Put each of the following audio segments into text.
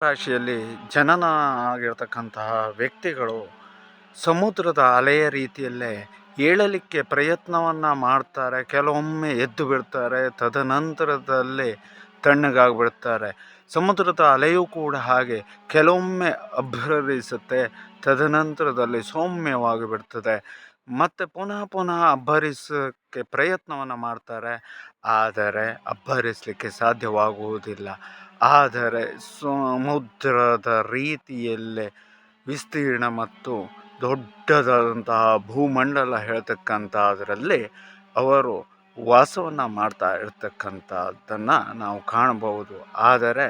ರಾಶಿಯಲ್ಲಿ ಜನನ ಆಗಿರ್ತಕ್ಕಂತಹ ವ್ಯಕ್ತಿಗಳು ಸಮುದ್ರದ ಅಲೆಯ ರೀತಿಯಲ್ಲೇ ಏಳಲಿಕ್ಕೆ ಪ್ರಯತ್ನವನ್ನು ಮಾಡ್ತಾರೆ. ಕೆಲವೊಮ್ಮೆ ಎದ್ದು ಬಿಡ್ತಾರೆ, ತದನಂತರದಲ್ಲಿ ತಣ್ಣಗಾಗ್ಬಿಡ್ತಾರೆ. ಸಮುದ್ರದ ಅಲೆಯೂ ಕೂಡ ಹಾಗೆ ಕೆಲವೊಮ್ಮೆ ಅಬ್ಬರಿಸುತ್ತೆ, ತದನಂತರದಲ್ಲಿ ಸೌಮ್ಯವಾಗಿ ಬಿಡ್ತದೆ. ಮತ್ತು ಪುನಃ ಪುನಃ ಅಬ್ಬರಿಸೋಕ್ಕೆ ಪ್ರಯತ್ನವನ್ನು ಮಾಡ್ತಾರೆ, ಆದರೆ ಅಬ್ಬರಿಸಲಿಕ್ಕೆ ಸಾಧ್ಯವಾಗುವುದಿಲ್ಲ. ಆದರೆ ಸಮುದ್ರದ ರೀತಿಯಲ್ಲೇ ವಿಸ್ತೀರ್ಣ ಮತ್ತು ದೊಡ್ಡದಾದಂತಹ ಭೂಮಂಡಲ ಹೇಳ್ತಕ್ಕಂಥದ್ರಲ್ಲಿ ಅವರು ವಾಸವನ್ನು ಮಾಡ್ತಾ ಇರ್ತಕ್ಕಂಥದ್ದನ್ನು ನಾವು ಕಾಣಬಹುದು. ಆದರೆ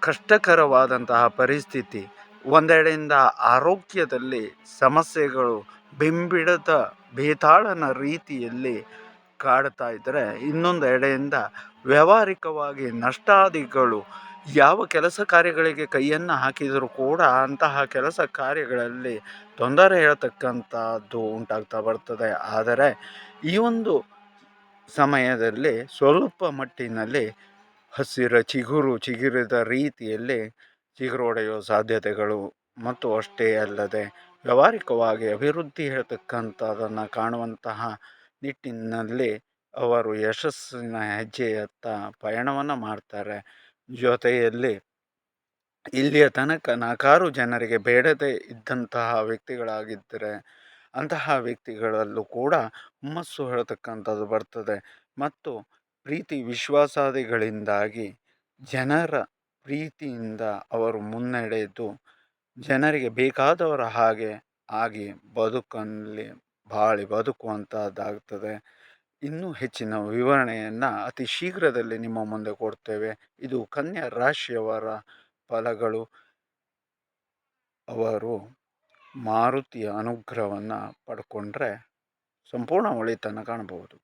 ಕಷ್ಟಕರವಾದಂತಹ ಪರಿಸ್ಥಿತಿ, ಒಂದೆಡೆಯಿಂದ ಆರೋಗ್ಯದಲ್ಲಿ ಸಮಸ್ಯೆಗಳು ಬೆಂಬಿಡದ ಬೇತಾಳನ ರೀತಿಯಲ್ಲಿ ಕಾಡ್ತಾ ಇದ್ದರೆ, ಇನ್ನೊಂದು ಎಡೆಯಿಂದ ವ್ಯಾವಹಾರಿಕವಾಗಿ ನಷ್ಟಾದಿಗಳು ಯಾವ ಕೆಲಸ ಕಾರ್ಯಗಳಿಗೆ ಕೈಯನ್ನು ಹಾಕಿದರೂ ಕೂಡ ಅಂತಹ ಕೆಲಸ ಕಾರ್ಯಗಳಲ್ಲಿ ತೊಂದರೆ ಹೇಳ್ತಕ್ಕಂಥದ್ದು ಉಂಟಾಗ್ತಾ ಬರ್ತದೆ. ಆದರೆ ಈ ಒಂದು ಸಮಯದಲ್ಲಿ ಸ್ವಲ್ಪ ಮಟ್ಟಿನಲ್ಲಿ ಚಿಗುರಿದ ರೀತಿಯಲ್ಲಿ ಚಿಗುರೊಡೆಯುವ ಸಾಧ್ಯತೆಗಳು ಮತ್ತು ಅಷ್ಟೇ ಅಲ್ಲದೆ ವ್ಯಾವಹಾರಿಕವಾಗಿ ಅಭಿವೃದ್ಧಿ ಹೇಳ್ತಕ್ಕಂಥದ್ದನ್ನು ಕಾಣುವಂತಹ ನಿಟ್ಟಿನಲ್ಲಿ ಅವರು ಯಶಸ್ಸಿನ ಹೆಜ್ಜೆಯತ್ತ ಪಯಣವನ್ನು ಮಾಡ್ತಾರೆ. ಜೊತೆಯಲ್ಲಿ ಇಲ್ಲಿಯ ತನಕ ನಾಲ್ಕಾರು ಜನರಿಗೆ ಬೇಡದೇ ಇದ್ದಂತಹ ವ್ಯಕ್ತಿಗಳಾಗಿದ್ದರೆ ಅಂತಹ ವ್ಯಕ್ತಿಗಳಲ್ಲೂ ಕೂಡ ಹುಮ್ಮಸ್ಸು ಹೇಳ್ತಕ್ಕಂಥದ್ದು ಬರ್ತದೆ. ಮತ್ತು ಪ್ರೀತಿ ವಿಶ್ವಾಸಾದಿಗಳಿಂದಾಗಿ ಜನರ ಪ್ರೀತಿಯಿಂದ ಅವರು ಮುನ್ನಡೆದು ಜನರಿಗೆ ಬೇಕಾದವರ ಹಾಗೆ ಆಗಿ ಬದುಕಲ್ಲಿ ಬದುಕುವಂಥದ್ದಾಗ್ತದೆ. ಇನ್ನೂ ಹೆಚ್ಚಿನ ವಿವರಣೆಯನ್ನು ಅತಿ ಶೀಘ್ರದಲ್ಲಿ ನಿಮ್ಮ ಮುಂದೆ ಕೊಡ್ತೇವೆ. ಇದು ಕನ್ಯಾ ರಾಶಿಯವರ ಫಲಗಳು. ಅವರು ಮಾರುತಿಯ ಅನುಗ್ರಹವನ್ನು ಪಡ್ಕೊಂಡ್ರೆ ಸಂಪೂರ್ಣ ಒಳಿತನ್ನು ಕಾಣಬಹುದು.